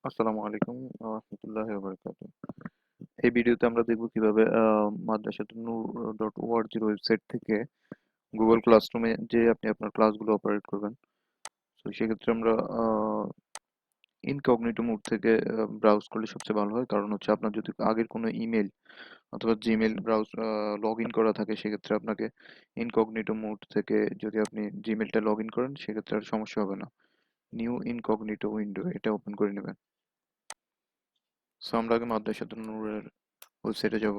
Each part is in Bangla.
আসসালামু আলাইকুম রহমতুল্লাহি ওয়া বারাকাতুহু। এই ভিডিওতে আমরা দেখব কিভাবে madrasatun-nur.org এর ওয়েবসাইট থেকে গুগল ক্লাসরুমে যে আপনি আপনার ক্লাসগুলো অপারেট করবেন। তো সেক্ষেত্রে আমরা ইনকগনিটো মোড থেকে ব্রাউজ করলে সবচেয়ে ভালো হয়, কারণ হচ্ছে আপনার যদি আগের কোনো ইমেল অথবা জিমেল ব্রাউজ লগ ইন করা থাকে, সেক্ষেত্রে আপনাকে ইনকগনিটো মোড থেকে যদি আপনি জিমেলটা লগ ইন করেন সেক্ষেত্রে আর সমস্যা হবে না। নিউ ইনকগনিটো উইন্ডো এটা ওপেন করে নেবেন। সো আমরা আগে মাদ্রাসাতুন নূরের ওয়েবসাইটে যাব,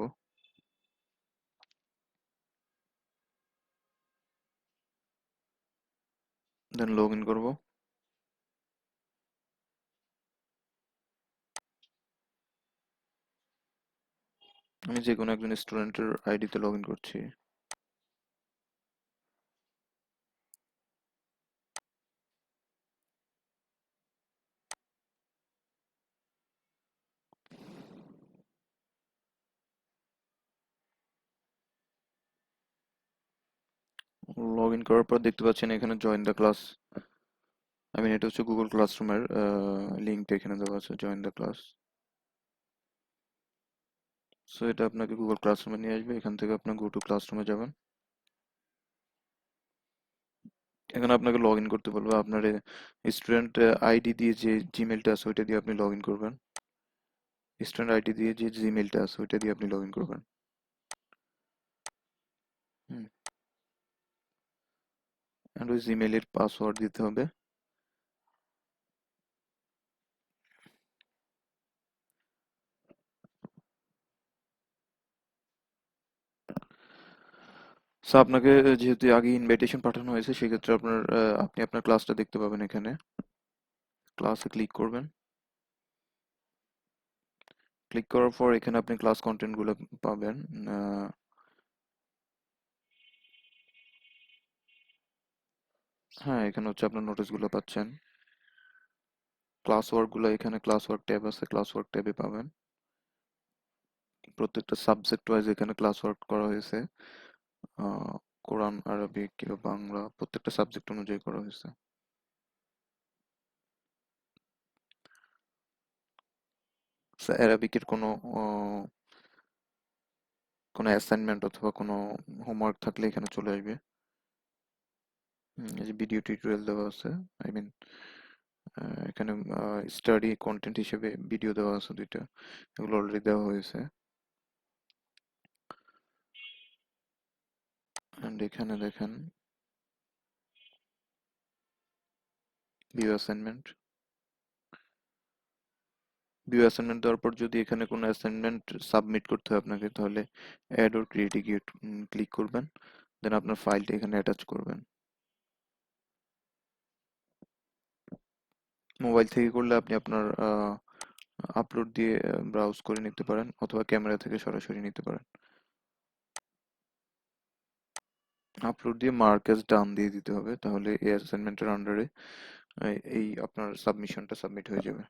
দেন লগ ইন করবো। আমি যে কোনো একজন স্টুডেন্টের আইডিতে লগ ইন করছি। লগ ইন করার পর দেখতে পাচ্ছেন এখানে জয়েন দ্য ক্লাস। এটা হচ্ছে গুগল ক্লাসরুমের লিঙ্কটা এখানে দেওয়া আছে, জয়েন দ্য ক্লাস। সো এটা আপনাকে গুগল ক্লাসরুমে নিয়ে আসবে। এখান থেকে আপনার গো টু ক্লাসরুমে যাবেন। এখানে আপনাকে লগ ইন করতে বলবে। আপনার স্টুডেন্ট আইডি দিয়ে যে জিমেলটা আছে ওইটা দিয়ে আপনি লগ ইন করবেন। স্টুডেন্ট আইডি দিয়ে যে জিমেলটা আছে ওইটা দিয়ে আপনি লগ ইন করবেন। হুম। অ্যান্ড ওই জিমেলের পাসওয়ার্ড দিতে হবে। সো আপনাকে যেহেতু আগে ইনভাইটেশন পাঠানো হয়েছে, সেক্ষেত্রে আপনি আপনার ক্লাসটা দেখতে পাবেন এখানে। ক্লাসে ক্লিক করবেন। ক্লিক করার পর এখানে আপনি ক্লাস কন্টেন্ট গুলো পাবেন। আহ, হ্যাঁ, এখানে হচ্ছে আপনার নোটিশ গুলো পাচ্ছেন। ক্লাস ওয়ার্ক গুলো এখানে ক্লাস ওয়ার্ক ট্যাব আছে, ক্লাস ওয়ার্ক ট্যাবে পাবেন। প্রত্যেকটা সাবজেক্ট ওয়াইজ এখানে ক্লাস ওয়ার্ক করা হয়েছে। আহ, কোরআন, আরবিক কিংবা বাংলা প্রত্যেকটা সাবজেক্ট অনুযায়ী করা হয়েছে। অ্যারাবিকের কোনো অ্যাসাইনমেন্ট অথবা কোনো হোমওয়ার্ক থাকলে এখানে চলে আসবে। এই যে ভিডিও টিউটোরিয়াল দেওয়া আছে। আই মিন এখানে স্টাডি কন্টেন্ট হিসেবে ভিডিও দেওয়া আছে দুইটা, এগুলো অলরেডি দেওয়া হয়েছে। অ্যান্ড এখানে দেখেন ভিউ অ্যাসাইনমেন্ট। ভিউ অ্যাসাইনমেন্ট দেওয়ার পর যদি এখানে কোনো অ্যাসাইনমেন্ট সাবমিট করতে হয় আপনাকে, তাহলে অ্যাড ওর ক্রিয়েট এ গিয়ে ক্লিক করবেন। দেন আপনার ফাইলটা এখানে অ্যাটাচ করবেন। মোবাইল থেকে করলে আপনি আপনার আপলোড দিয়ে ব্রাউজ করে নিতে পারেন, অথবা ক্যামেরা থেকে সরাসরি নিতে পারেন। আপলোড দিয়ে মার্কেস ডান দিয়ে দিতে হবে, তাহলে এই অ্যাসাইনমেন্টের আন্ডারে এই আপনার সাবমিশনটা সাবমিট হয়ে যাবে।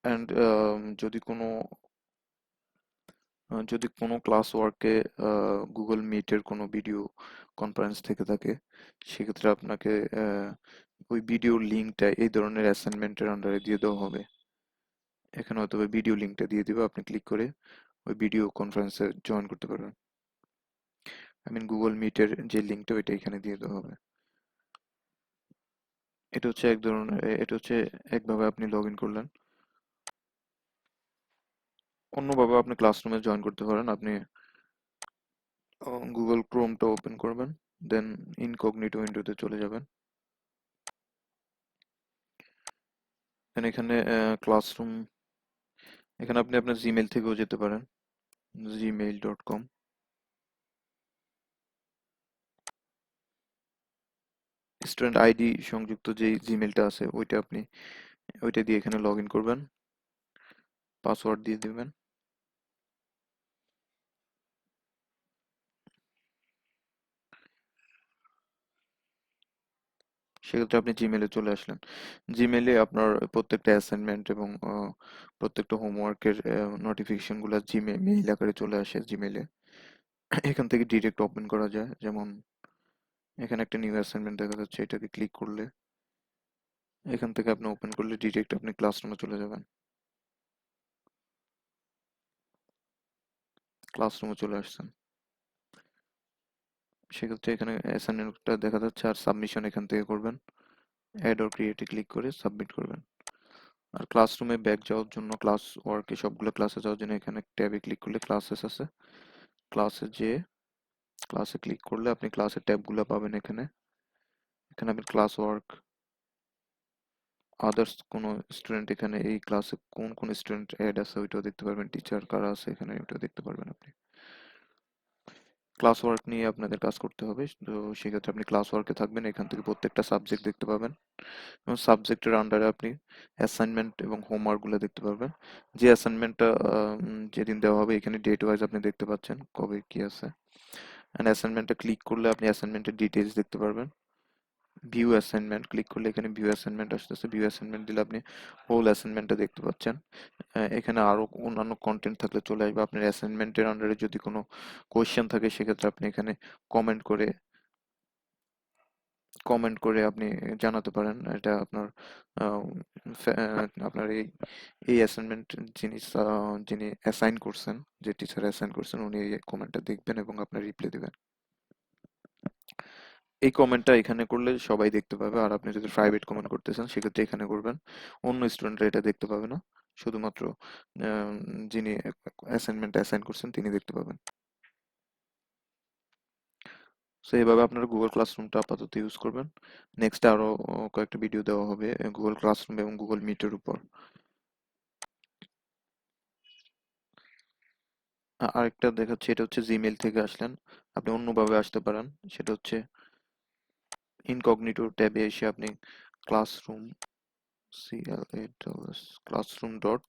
অ্যান্ড যদি কোনো ক্লাস ওয়ার্কে গুগল মিটের কোনো ভিডিও কনফারেন্স থেকে থাকে, সেক্ষেত্রে আপনাকে ওই ভিডিওর লিঙ্কটা এই ধরনের অ্যাসাইনমেন্টের আন্ডারে দিয়ে দেওয়া হবে। এখানে হয়তো ভিডিও লিঙ্কটা দিয়ে দিবে, আপনি ক্লিক করে ওই ভিডিও কনফারেন্সে জয়েন করতে পারবেন। গুগল মিটের যে লিঙ্কটা ওইটা এখানে দিয়ে দেওয়া হবে। এটা হচ্ছে একভাবে আপনি লগ ইন করলেন। অন্যভাবে আপনি ক্লাসরুমে জয়েন করতে পারেন। আপনি গুগল ক্রোমটা ওপেন করবেন, দেন ইনকগনিটো উইন্ডোতে চলে যাবেন। দেন এখানে ক্লাসরুম, এখানে আপনি আপনার জিমেল থেকেও যেতে পারেন, gmail.com। স্টুডেন্ট আইডি সংযুক্ত যে জিমেলটা আছে ওইটা দিয়ে এখানে লগ ইন করবেন, পাসওয়ার্ড দিয়ে দিবেন। সেক্ষেত্রে আপনি জিমেলে চলে আসলেন। জিমেলে আপনার প্রত্যেকটা অ্যাসাইনমেন্ট এবং প্রত্যেকটা হোমওয়ার্কের নোটিফিকেশনগুলো মেইল আকারে চলে আসে জিমেলে। এখান থেকে ডিরেক্ট ওপেন করা যায়। যেমন এখানে একটা নিউ অ্যাসাইনমেন্ট দেখা যাচ্ছে, এটাকে ক্লিক করলে এখান থেকে আপনি ওপেন করলে ডিরেক্ট আপনি ক্লাসরুমে চলে যাবেন। ক্লাসরুমে চলে আসছেন, সেক্ষেত্রে এখানে অ্যাসাইনমেন্টটা দেখা যাচ্ছে আর সাবমিশন এখান থেকে করবেন। অ্যাড অর ক্রিয়েটে ক্লিক করে সাবমিট করবেন। আর ক্লাসরুমে ব্যাক যাওয়ার জন্য, ক্লাস ওয়ার্কে সবগুলো ক্লাসে যাওয়ার জন্য এখানে ট্যাবে ক্লিক করলে ক্লাসেস আছে, ক্লাসে যেয়ে ক্লাসে ক্লিক করলে আপনি ক্লাসের ট্যাবগুলো পাবেন এখানে। এখানে আপনি ক্লাস ওয়ার্ক, আদার্স কোনো স্টুডেন্ট, এখানে এই ক্লাসে কোন কোন স্টুডেন্ট অ্যাড আছে ওইটাও দেখতে পারবেন, টিচার কারা আছে এখানে ওইটাও দেখতে পারবেন আপনি। ক্লাস ওয়ার্ক নিয়ে আপনাদের কাজ করতে হবে, তো সেক্ষেত্রে আপনি ক্লাস ওয়ার্কে থাকবেন, এখান থেকে প্রত্যেকটা সাবজেক্ট দেখতে পাবেন এবং সাবজেক্টের আন্ডারে আপনি অ্যাসাইনমেন্ট এবং হোমওয়ার্কগুলো দেখতে পারবেন। যে অ্যাসাইনমেন্টটা যেদিন দেওয়া হবে এখানে ডেট ওয়াইজ আপনি দেখতে পাচ্ছেন কবে কি আছে। অ্যান্ড অ্যাসাইনমেন্টে ক্লিক করলে আপনি অ্যাসাইনমেন্টের ডিটেলস দেখতে পারবেন। ভিউ অ্যাসাইনমেন্ট ক্লিক করলে এখানে ভিউ অ্যাসাইনমেন্ট আসতেছে, ভিউ অ্যাসাইনমেন্ট দিলে আপনি হোল অ্যাসাইনমেন্টটা দেখতে পাচ্ছেন। এখানে আরো অন্যান্য কন্টেন্ট থাকলে চলে আসবে, আপনার অ্যাসাইনমেন্টের আন্ডারে যদি কোনো কোয়েশ্চেন থাকে সেক্ষেত্রে আপনি এখানে কমেন্ট করে কমেন্ট করে আপনি জানাতে পারেন। এটা আপনার আহ, আপনার এই এই অ্যাসাইনমেন্ট যিনি অ্যাসাইন করছেন, যে টিচার অ্যাসাইন করছেন উনি এই কমেন্টটা দেখবেন এবং আপনার রিপ্লাই দিবেন। এই কমেন্টটা এখানে করলে সবাই দেখতে পাবে, আর আপনি যদি প্রাইভেট কমেন্ট করতে চান সেক্ষেত্রে এখানে করবেন, অন্য স্টুডেন্টরা এটা দেখতে পাবে না, শুধুমাত্র আহ, যিনি অ্যাসাইনমেন্ট অ্যাসাইন করছেন তিনি দেখতে পাবেন। সো এইভাবে আপনারা গুগল ক্লাসরুমটা আপাতত ইউজ করবেন। নেক্সট আরো কয়েকটা ভিডিও দেওয়া হবে গুগল ক্লাসরুম এবং গুগল মিটের উপর। আরেকটা দেখাচ্ছি, এটা হচ্ছে জিমেইল থেকে আসলেন, আপনি অন্যভাবে আসতে পারেন। সেটা হচ্ছে ইনকগনিটো ট্যাবে এসে আপনি classroom, classroom dot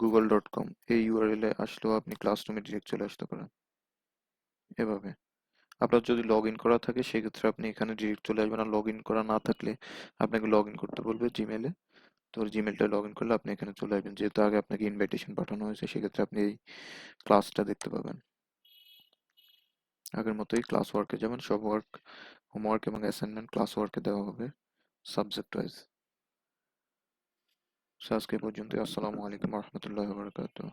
Google dot com এই ইউআরএল এ আসলেও আপনি ক্লাসরুমে ডিরেক্ট চলে আসতে পারেন। এভাবে আপনার যদি লগ ইন করা থাকে সেক্ষেত্রে আপনি এখানে ডিরেক্ট চলে আসবেন, আর লগ ইন করা না থাকলে আপনাকে লগ ইন করতে বলবে জিমেলে। তো জিমেলটা লগ ইন করলে আপনি এখানে চলে আসবেন, যেহেতু আগে আপনাকে ইনভাইটেশন পাঠানো হয়েছে সেক্ষেত্রে আপনি এই ক্লাসটা দেখতে পাবেন। আগের মতোই ক্লাস ওয়ার্কে যেমন সব ওয়ার্ক, হোমওয়ার্ক এবং অ্যাসাইনমেন্ট ক্লাস ওয়ার্কে দেওয়া হবে সাবজেক্ট ওয়াইজ। আজকে এই পর্যন্তই। আসসালামু আলাইকুম রহমতুল্লাহ বারকাতুহ।